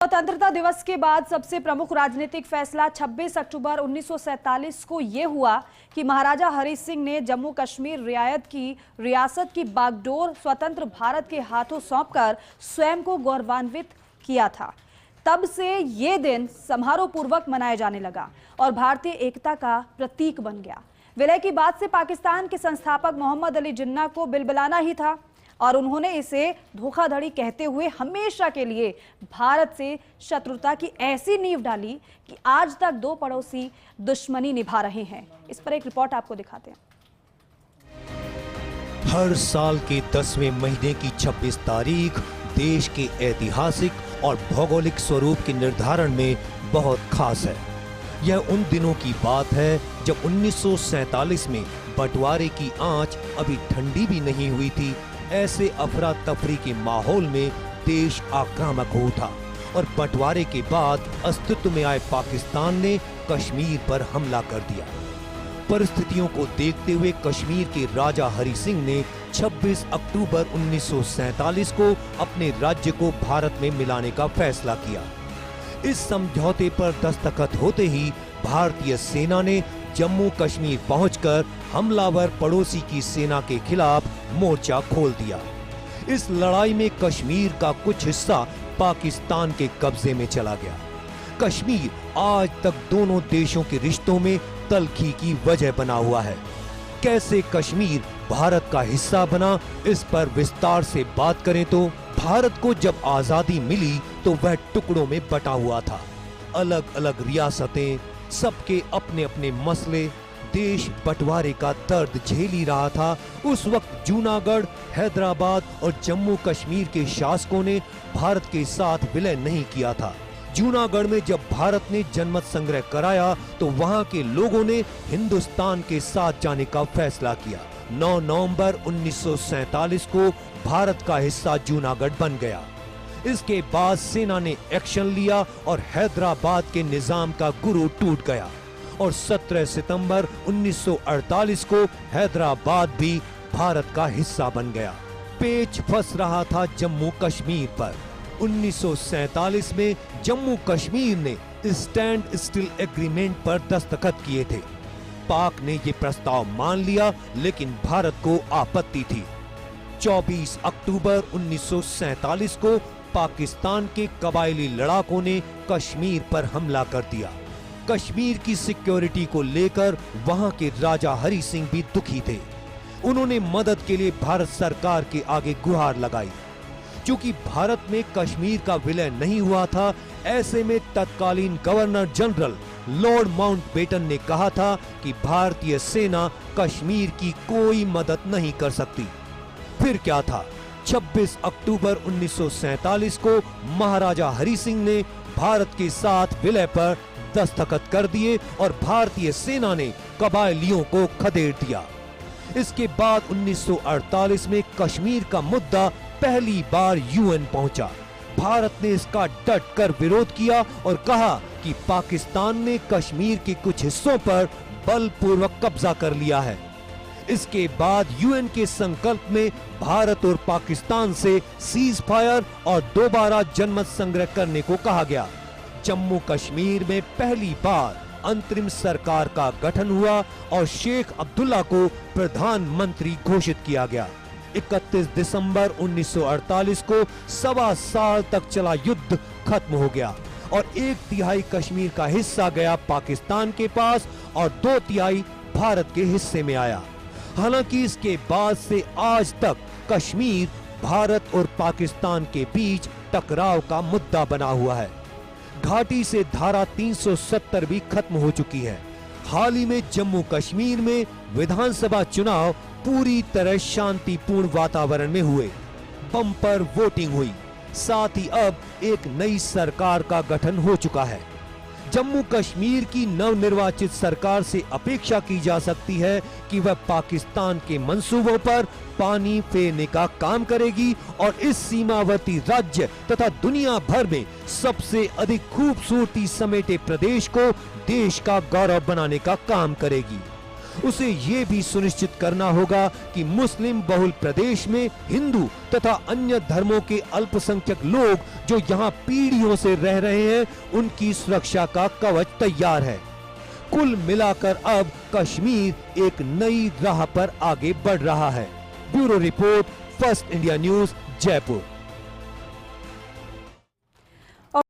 स्वतंत्रता दिवस के बाद सबसे प्रमुख राजनीतिक फैसला 26 अक्टूबर 1947 को यह हुआ कि महाराजा हरि सिंह ने जम्मू कश्मीर रियासत की बागडोर स्वतंत्र भारत के हाथों सौंपकर स्वयं को गौरवान्वित किया था। तब से ये दिन समारोह पूर्वक मनाया जाने लगा और भारतीय एकता का प्रतीक बन गया। विलय की बात से पाकिस्तान के संस्थापक मोहम्मद अली जिन्ना को बिलबिलाना ही था और उन्होंने इसे धोखाधड़ी कहते हुए हमेशा के लिए भारत से शत्रुता की ऐसी नींव डाली कि आज तक दो पड़ोसी दुश्मनी निभा रहे हैं। इस पर एक रिपोर्ट आपको दिखाते हैं। हर साल के 10वें महीने की 26 तारीख देश के ऐतिहासिक और भौगोलिक स्वरूप के निर्धारण में बहुत खास है। यह उन दिनों की बात है जब 1947 में बंटवारे की आंच अभी ठंडी भी नहीं हुई थी। ऐसे अफरा तफरी के माहौल में देश आक्रामक हो उठा और बंटवारे के बाद अस्तित्व में आए पाकिस्तान ने कश्मीर पर हमला कर दिया। परिस्थितियों को देखते हुए कश्मीर के राजा हरि सिंह ने 26 अक्टूबर 1947 को अपने राज्य को भारत में मिलाने का फैसला किया। इस समझौते पर दस्तखत होते ही भारतीय सेना ने जम्मू कश्मीर पहुंचकर हमलावर पड़ोसी की सेना के खिलाफ मोर्चा खोल दिया। इस लड़ाई में कश्मीर का कुछ हिस्सा पाकिस्तान के कब्जे में चला गया। कश्मीर आज तक दोनों देशों के रिश्तों में तल्खी की वजह बना हुआ है। कैसे कश्मीर भारत का हिस्सा बना, इस पर विस्तार से बात करें तो भारत को जब आजादी मिली तो वह टुकड़ों में बटा हुआ था। अलग अलग रियासतें, सबके अपने अपने मसले, देश बंटवारे का दर्द झेल ही रहा था। उस वक्त जूनागढ़, हैदराबाद और जम्मू कश्मीर के शासकों ने भारत के साथ विलय नहीं किया था। जूनागढ़ में जब भारत ने जनमत संग्रह कराया तो वहां के लोगों ने हिंदुस्तान के साथ जाने का फैसला किया। 9 नवंबर 1947 को भारत का हिस्सा जूनागढ़ बन गया। इसके बाद सेना ने एक्शन लिया और हैदराबाद के निजाम का गुरु टूट गया और 17 सितंबर 1948 को हैदराबाद भी भारत का हिस्सा बन गया। पेच फंस रहा था जम्मू कश्मीर पर। 1947 में जम्मू कश्मीर ने स्टैंड स्टिल एग्रीमेंट पर दस्तखत किए थे। पाक ने ये प्रस्ताव मान लिया, लेकिन भारत को आपत्ति थी। 24 अक्टूबर 1947 को पाकिस्तान के कबायली लड़ाकों ने कश्मीर पर हमला कर दिया। कश्मीर की सिक्योरिटी को लेकर वहां के राजा हरि सिंह भी दुखी थे। उन्होंने मदद के लिए भारत सरकार के आगे गुहार लगाई। क्योंकि भारत में कश्मीर का विलय नहीं हुआ था, ऐसे में तत्कालीन गवर्नर जनरल लॉर्ड माउंटबेटन ने कहा था कि भारतीय सेना कश्मीर की कोई मदद नहीं कर सकती। फिर क्या था, 26 अक्टूबर 1947 को महाराजा हरि सिंह ने भारत के साथ विलय पर दस्तखत कर दिए और भारतीय सेना ने कबायलियों को खदेड़ दिया। इसके बाद 1948 में कश्मीर का मुद्दा पहली बार यूएन पहुंचा। भारत ने इसका डट कर विरोध किया और कहा कि पाकिस्तान ने कश्मीर के कुछ हिस्सों पर बलपूर्वक कब्जा कर लिया है। इसके बाद यूएन के संकल्प में भारत और पाकिस्तान से सीज फायर और दोबारा जनमत संग्रह करने को कहा गया। जम्मू कश्मीर में पहली बार अंतरिम सरकार का गठन हुआ और शेख अब्दुल्ला को प्रधानमंत्री घोषित किया गया। 31 दिसंबर 1948 को 1.25 साल तक चला युद्ध खत्म हो गया और 1/3 कश्मीर का हिस्सा गया पाकिस्तान के पास और 2/3 भारत के हिस्से में आया। हालांकि इसके बाद से आज तक कश्मीर भारत और पाकिस्तान के बीच टकराव का मुद्दा बना हुआ है। घाटी से धारा 370 भी खत्म हो चुकी है। हाल ही में जम्मू कश्मीर में विधानसभा चुनाव पूरी तरह शांतिपूर्ण वातावरण में हुए। बम्पर वोटिंग हुई। साथ ही अब एक नई सरकार का गठन हो चुका है। जम्मू कश्मीर की नवनिर्वाचित सरकार से अपेक्षा की जा सकती है कि वह पाकिस्तान के मंसूबों पर पानी फेरने का काम करेगी और इस सीमावर्ती राज्य तथा दुनिया भर में सबसे अधिक खूबसूरती समेटे प्रदेश को देश का गौरव बनाने का काम करेगी। उसे ये भी सुनिश्चित करना होगा कि मुस्लिम बहुल प्रदेश में हिंदू तथा अन्य धर्मों के अल्पसंख्यक लोग जो यहाँ पीढ़ियों से रह रहे हैं, उनकी सुरक्षा का कवच तैयार है। कुल मिलाकर अब कश्मीर एक नई राह पर आगे बढ़ रहा है। Bureau report, first India news, Jaipur.